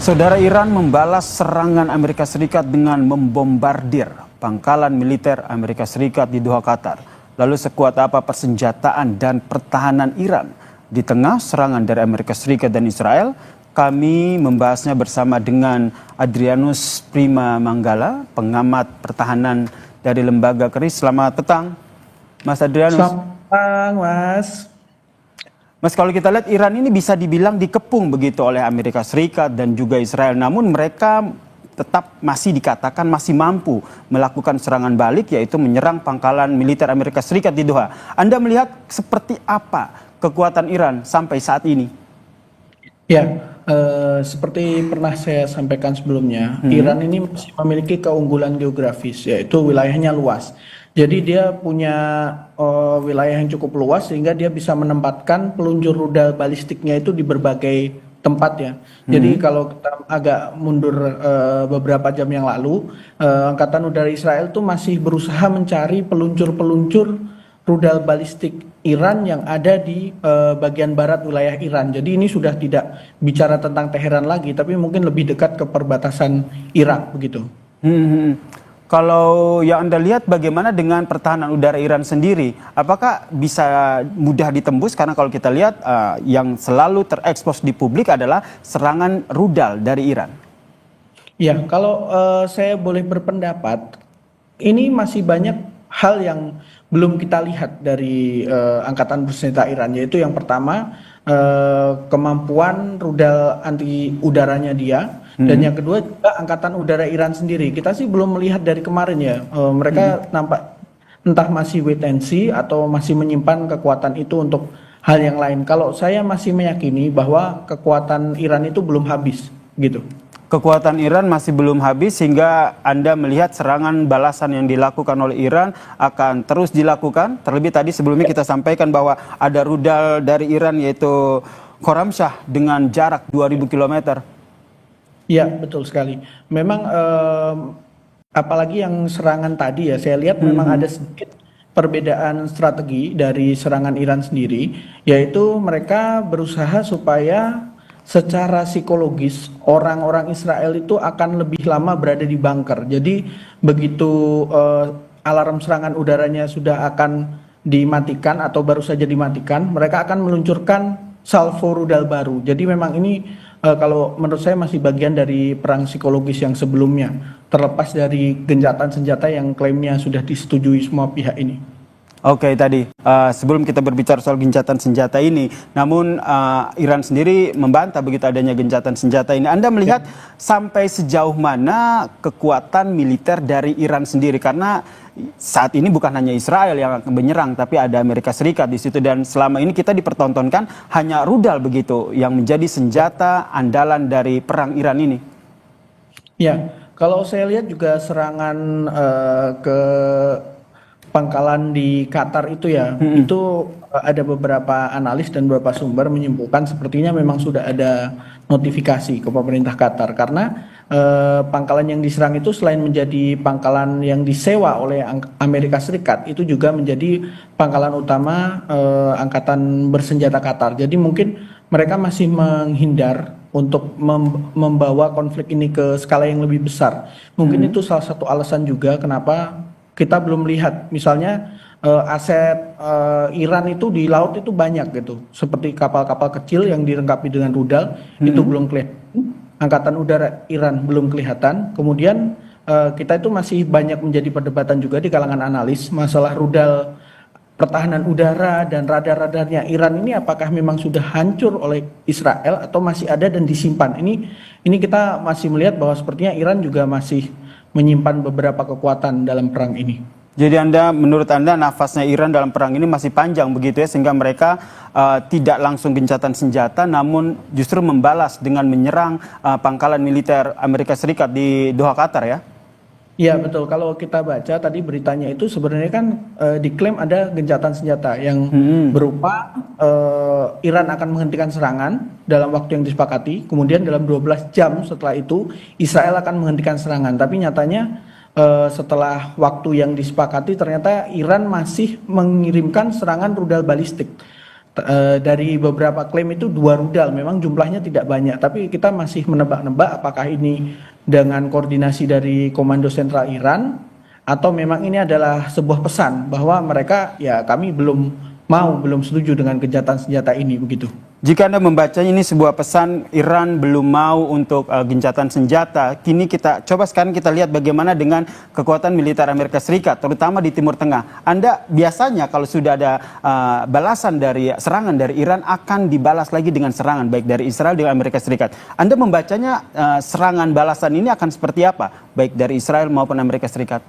Saudara, Iran membalas serangan Amerika Serikat dengan membombardir pangkalan militer Amerika Serikat di Doha, Qatar. Lalu sekuat apa persenjataan dan pertahanan Iran di tengah serangan dari Amerika Serikat dan Israel? Kami membahasnya bersama dengan Adrianus Prima Manggala, pengamat pertahanan dari Lembaga KRIS. Selamat petang, Mas Adrianus. Selamat petang, Mas. Mas, kalau kita lihat Iran ini bisa dibilang dikepung begitu oleh Amerika Serikat dan juga Israel. Namun mereka tetap masih dikatakan masih mampu melakukan serangan balik, yaitu menyerang pangkalan militer Amerika Serikat di Doha. Anda melihat seperti apa kekuatan Iran sampai saat ini? Ya, seperti pernah saya sampaikan sebelumnya, Iran ini masih memiliki keunggulan geografis, yaitu wilayahnya luas. Jadi dia punya wilayah yang cukup luas sehingga dia bisa menempatkan peluncur rudal balistiknya itu di berbagai tempat ya. Jadi kalau kita agak mundur beberapa jam yang lalu, Angkatan Udara Israel tuh masih berusaha mencari peluncur-peluncur rudal balistik Iran yang ada di bagian barat wilayah Iran. Jadi ini sudah tidak bicara tentang Teheran lagi, tapi mungkin lebih dekat ke perbatasan Irak begitu. Kalau yang Anda lihat, bagaimana dengan pertahanan udara Iran sendiri? Apakah bisa mudah ditembus? Karena kalau kita lihat yang selalu terekspos di publik adalah serangan rudal dari Iran. Ya, kalau saya boleh berpendapat, ini masih banyak hal yang belum kita lihat dari angkatan bersenjata Iran, yaitu yang pertama kemampuan rudal anti udaranya dia, dan yang kedua juga angkatan udara Iran sendiri. Kita sih belum melihat dari kemarin ya, mereka nampak entah masih wait and see atau masih menyimpan kekuatan itu untuk hal yang lain. Kalau saya masih meyakini bahwa kekuatan Iran itu belum habis gitu. Kekuatan Iran masih belum habis sehingga Anda melihat serangan balasan yang dilakukan oleh Iran akan terus dilakukan. Terlebih tadi sebelumnya kita sampaikan bahwa ada rudal dari Iran yaitu Khorramshahr dengan jarak 2000 km. Iya, betul sekali. Memang apalagi yang serangan tadi ya, saya lihat memang ada sedikit perbedaan strategi dari serangan Iran sendiri, yaitu mereka berusaha supaya secara psikologis orang-orang Israel itu akan lebih lama berada di bunker. Jadi begitu alarm serangan udaranya sudah akan dimatikan atau baru saja dimatikan, mereka akan meluncurkan salvo rudal baru. Jadi memang ini kalau menurut saya masih bagian dari perang psikologis yang sebelumnya, terlepas dari gencatan senjata yang klaimnya sudah disetujui semua pihak ini. Oke, tadi sebelum kita berbicara soal gencatan senjata ini, namun Iran sendiri membantah begitu adanya gencatan senjata ini. Anda melihat sampai sejauh mana kekuatan militer dari Iran sendiri? Karena saat ini bukan hanya Israel yang akan menyerang, tapi ada Amerika Serikat di situ, dan selama ini kita dipertontonkan hanya rudal begitu yang menjadi senjata andalan dari perang Iran ini. Ya, kalau saya lihat juga serangan ke pangkalan di Qatar itu ya, itu ada beberapa analis dan beberapa sumber menyimpulkan sepertinya memang sudah ada notifikasi ke pemerintah Qatar, karena pangkalan yang diserang itu selain menjadi pangkalan yang disewa oleh Amerika Serikat, itu juga menjadi pangkalan utama angkatan bersenjata Qatar. Jadi mungkin mereka masih menghindar untuk membawa konflik ini ke skala yang lebih besar. Mungkin itu salah satu alasan juga kenapa kita belum lihat misalnya aset Iran itu di laut itu banyak gitu, seperti kapal-kapal kecil yang dilengkapi dengan rudal, itu belum kelihatan. Angkatan udara Iran belum kelihatan. Kemudian kita itu masih banyak menjadi perdebatan juga di kalangan analis masalah rudal pertahanan udara dan radar-radarnya Iran ini, apakah memang sudah hancur oleh Israel atau masih ada dan disimpan. Ini kita masih melihat bahwa sepertinya Iran juga masih menyimpan beberapa kekuatan dalam perang ini. Jadi menurut Anda nafasnya Iran dalam perang ini masih panjang begitu ya, sehingga mereka tidak langsung gencatan senjata, namun justru membalas dengan menyerang pangkalan militer Amerika Serikat di Doha, Qatar ya? Iya betul, kalau kita baca tadi beritanya itu sebenarnya kan diklaim ada gencatan senjata yang berupa Iran akan menghentikan serangan dalam waktu yang disepakati, kemudian dalam 12 jam setelah itu Israel akan menghentikan serangan. Tapi nyatanya setelah waktu yang disepakati ternyata Iran masih mengirimkan serangan rudal balistik. Dari beberapa klaim itu 2 rudal, memang jumlahnya tidak banyak, tapi kita masih menebak-nebak apakah ini dengan koordinasi dari Komando Sentral Iran atau memang ini adalah sebuah pesan bahwa mereka ya kami belum setuju dengan gencatan senjata ini begitu. Jika Anda membacanya ini sebuah pesan Iran belum mau untuk gencatan senjata, kini sekarang kita lihat bagaimana dengan kekuatan militer Amerika Serikat, terutama di Timur Tengah. Anda biasanya kalau sudah ada serangan dari Iran akan dibalas lagi dengan serangan, baik dari Israel dengan Amerika Serikat. Anda membacanya serangan balasan ini akan seperti apa, baik dari Israel maupun Amerika Serikat?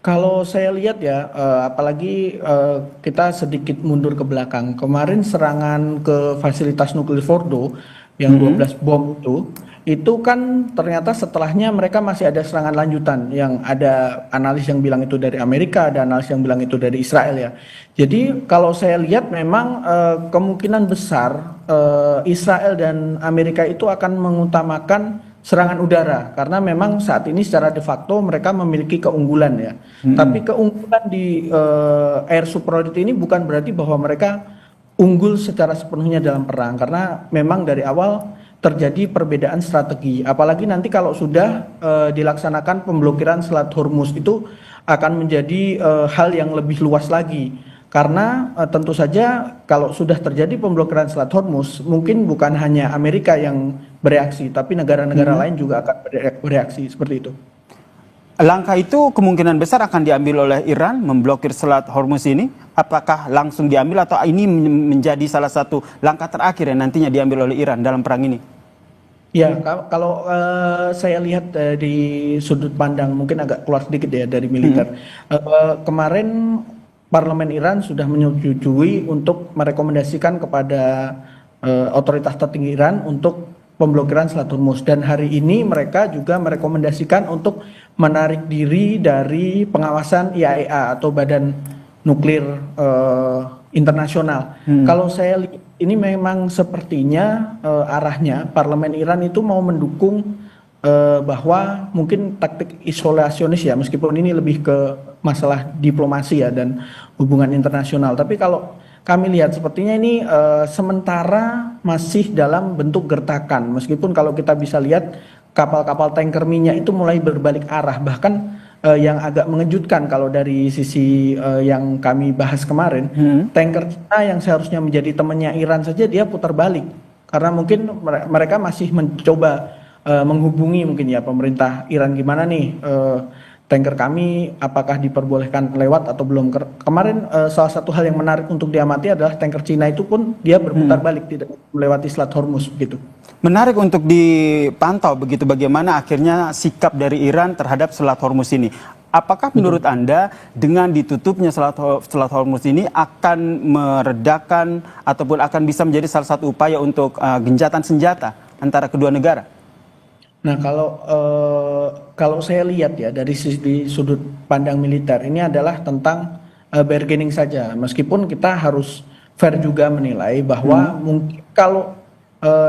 Kalau saya lihat ya, apalagi kita sedikit mundur ke belakang. Kemarin serangan ke fasilitas nuklir Fordo yang 12 bom itu kan ternyata setelahnya mereka masih ada serangan lanjutan yang ada analis yang bilang itu dari Amerika, ada analis yang bilang itu dari Israel ya. Jadi kalau saya lihat memang kemungkinan besar Israel dan Amerika itu akan mengutamakan serangan udara karena memang saat ini secara de facto mereka memiliki keunggulan ya. Tapi keunggulan di air superiority ini bukan berarti bahwa mereka unggul secara sepenuhnya dalam perang karena memang dari awal terjadi perbedaan strategi. Apalagi nanti kalau sudah dilaksanakan pemblokiran Selat Hormuz itu akan menjadi hal yang lebih luas lagi. Karena tentu saja kalau sudah terjadi pemblokiran Selat Hormuz, mungkin bukan hanya Amerika yang bereaksi, tapi negara-negara lain juga akan bereaksi seperti itu. Langkah itu kemungkinan besar akan diambil oleh Iran memblokir Selat Hormuz ini. Apakah langsung diambil atau ini menjadi salah satu langkah terakhir yang nantinya diambil oleh Iran dalam perang ini? Ya, kalau saya lihat dari sudut pandang mungkin agak keluar sedikit ya dari militer. Kemarin Parlemen Iran sudah menyetujui untuk merekomendasikan kepada otoritas tertinggi Iran untuk pemblokiran Selat Hormuz, dan hari ini mereka juga merekomendasikan untuk menarik diri dari pengawasan IAEA atau Badan Nuklir Internasional. Kalau saya lihat ini memang sepertinya arahnya Parlemen Iran itu mau mendukung bahwa mungkin taktik isolasionis ya, meskipun ini lebih ke masalah diplomasi ya dan hubungan internasional. Tapi kalau kami lihat sepertinya ini sementara masih dalam bentuk gertakan, meskipun kalau kita bisa lihat kapal-kapal tanker minyak itu mulai berbalik arah. Bahkan yang agak mengejutkan kalau dari sisi yang kami bahas kemarin, tanker Cina yang seharusnya menjadi temannya Iran saja dia putar balik karena mungkin mereka masih mencoba menghubungi mungkin ya pemerintah Iran, gimana nih tanker kami apakah diperbolehkan lewat atau belum. Kemarin salah satu hal yang menarik untuk diamati adalah tanker Cina itu pun dia berputar balik, tidak melewati Selat Hormuz begitu. Menarik untuk dipantau begitu bagaimana akhirnya sikap dari Iran terhadap Selat Hormuz ini. Apakah menurut Anda dengan ditutupnya Selat Hormuz ini akan meredakan ataupun akan bisa menjadi salah satu upaya untuk gencatan senjata antara kedua negara? Nah, kalau saya lihat ya dari sisi sudut pandang militer ini adalah tentang bargaining saja. Meskipun kita harus fair juga menilai bahwa mungkin kalau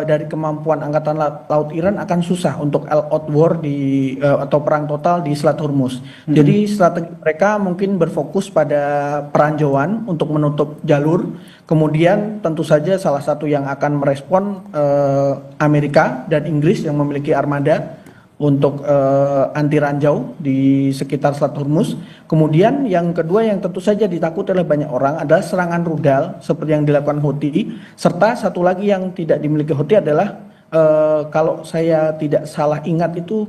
dari kemampuan angkatan laut Iran akan susah untuk all out war atau perang total di Selat Hormuz. Jadi strategi mereka mungkin berfokus pada peranjauan untuk menutup jalur. Kemudian tentu saja salah satu yang akan merespon Amerika dan Inggris yang memiliki armada untuk anti ranjau di sekitar Selat Hormuz. Kemudian yang kedua yang tentu saja ditakuti oleh banyak orang adalah serangan rudal seperti yang dilakukan Houthi, serta satu lagi yang tidak dimiliki Houthi adalah kalau saya tidak salah ingat itu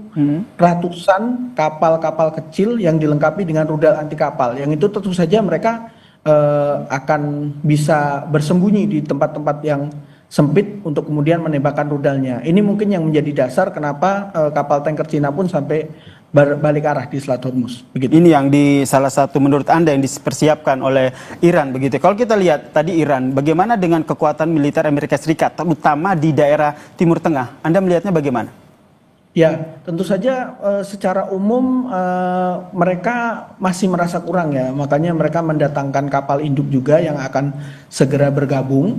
ratusan kapal-kapal kecil yang dilengkapi dengan rudal anti kapal, yang itu tentu saja mereka akan bisa bersembunyi di tempat-tempat yang sempit untuk kemudian menembakkan rudalnya. Ini mungkin yang menjadi dasar kenapa kapal tanker Cina pun sampai balik arah di Selat Hormuz. Begitu. Ini yang salah satu menurut Anda yang dipersiapkan oleh Iran begitu. Kalau kita lihat tadi Iran, bagaimana dengan kekuatan militer Amerika Serikat terutama di daerah Timur Tengah? Anda melihatnya bagaimana? Ya, tentu saja secara umum mereka masih merasa kurang ya, makanya mereka mendatangkan kapal induk juga yang akan segera bergabung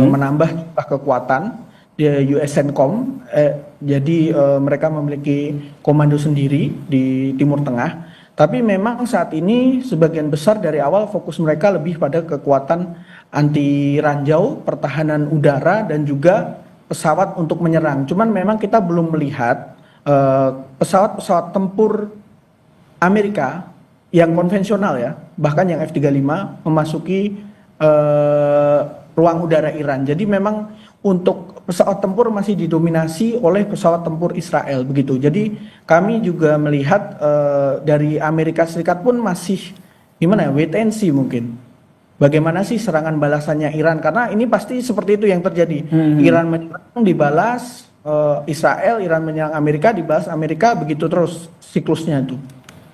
menambah jumlah kekuatan di USCENTCOM. Jadi mereka memiliki komando sendiri di Timur Tengah. Tapi memang saat ini sebagian besar dari awal fokus mereka lebih pada kekuatan anti ranjau, pertahanan udara, dan juga pesawat untuk menyerang. Cuman memang kita belum melihat pesawat-pesawat tempur Amerika yang konvensional ya, bahkan yang F-35 memasuki ruang udara Iran. Jadi memang untuk pesawat tempur masih didominasi oleh pesawat tempur Israel begitu. Jadi kami juga melihat dari Amerika Serikat pun masih gimana ya, wait and see mungkin. Bagaimana sih serangan balasannya Iran? Karena ini pasti seperti itu yang terjadi. Iran menyerang dibalas Israel, Iran menyerang Amerika dibalas Amerika, begitu terus siklusnya itu.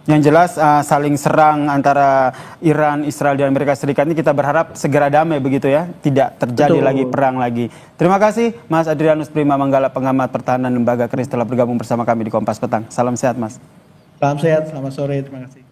Yang jelas saling serang antara Iran, Israel, dan Amerika Serikat ini kita berharap segera damai begitu ya. Tidak terjadi lagi perang lagi. Terima kasih Mas Adrianus Prima Manggala, pengamat pertahanan Lembaga Kris telah bergabung bersama kami di Kompas Petang. Salam sehat Mas. Salam sehat, selamat sore, terima kasih.